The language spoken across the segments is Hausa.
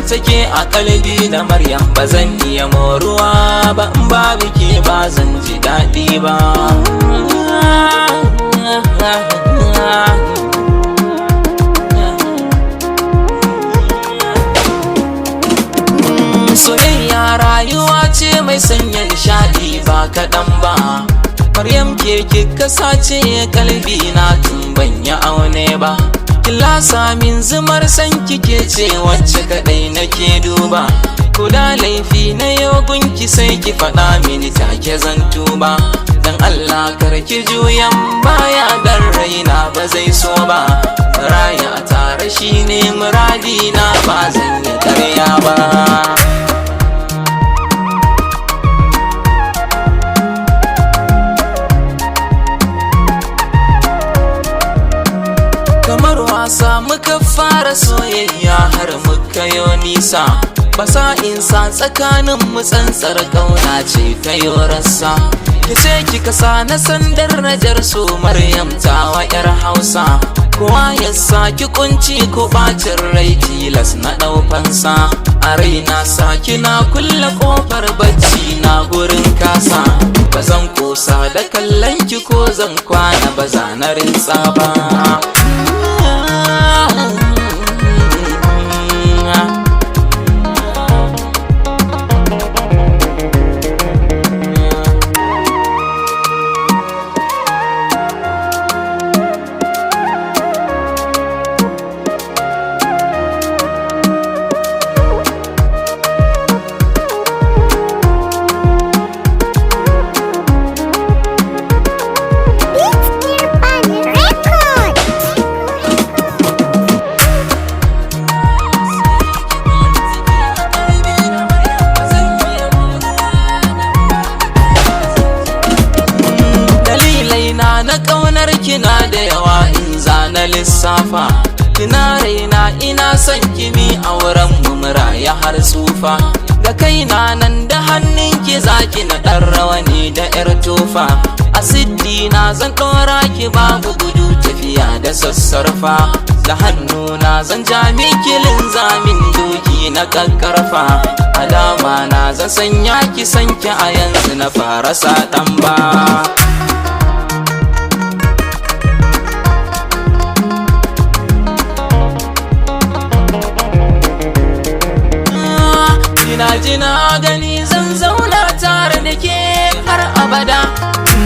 take a kalbi da Maryam ba zan iya moruwa ba in babu ke ba zan ji daɗi ba. Soyayya rayuwa ce mai sanya nishaɗi ba kaɗan ba. Maryam ke kika sace kalbi na tun ban yi aune ba. Kilasa min zumar san kike ce wacce kaɗai nake duba. Ko da laifi na yogunki sai ki faɗa mini take zan tuba. Dan Allah karki juyan baya dan raina ba zai so ba. Raya tare shine muradina ba zan yi ƙarya ba. Kamar wasa muka fara soyayya har muka yo nisa. Basa insa tsakanin mu tsantsar kauna ce ta yorarsa. Kice kika sa na sandar najar so Maryam tawa yar Hausa. Kowa ya saki kunci ko bacin rai tilas na ɗaukansa. A raina saki na kulle kofar bacci na gurin kasa. Ba zan kosa da kallon ki ko zan kwana ba na rinsa ba. Na ƙaunar kina da yawa in zana lissafa. Kina raina ina son kimi auren mu muraya har tsufa. Da kaina nan da hannunki zaki na ɗan rawani da yar tofa. A siddi na zan ɗora ki babu gudu tafiya da sassarfa. Da hannuna zan ja miki linzamin doki na kakkarfa. Alama na zan sanya ki sanki a yanzu na fara saɗan ba. Jina gani zan zauna tare da ke har abada.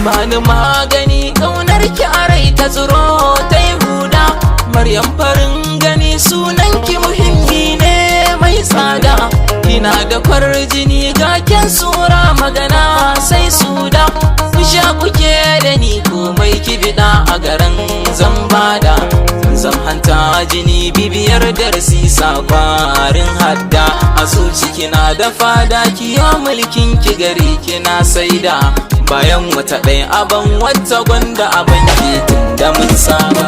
Bani magani ƙaunar ki a rai ta tsiro ta yi huda. Maryam farin gani sunan ki muhimmi ne mai tsada. Kina da kwarjini ga kyan sura magana sai suda. Kusha kuke da ni komai ki biɗa a garin zambada. Zan hanta jini bibiyar darasi sakwarin hadda. A zuci kina da fada kiyo mulkin ki gari kina saida. Bayan wata ɗaya aban wata gwanda aban ke tun da mun saba.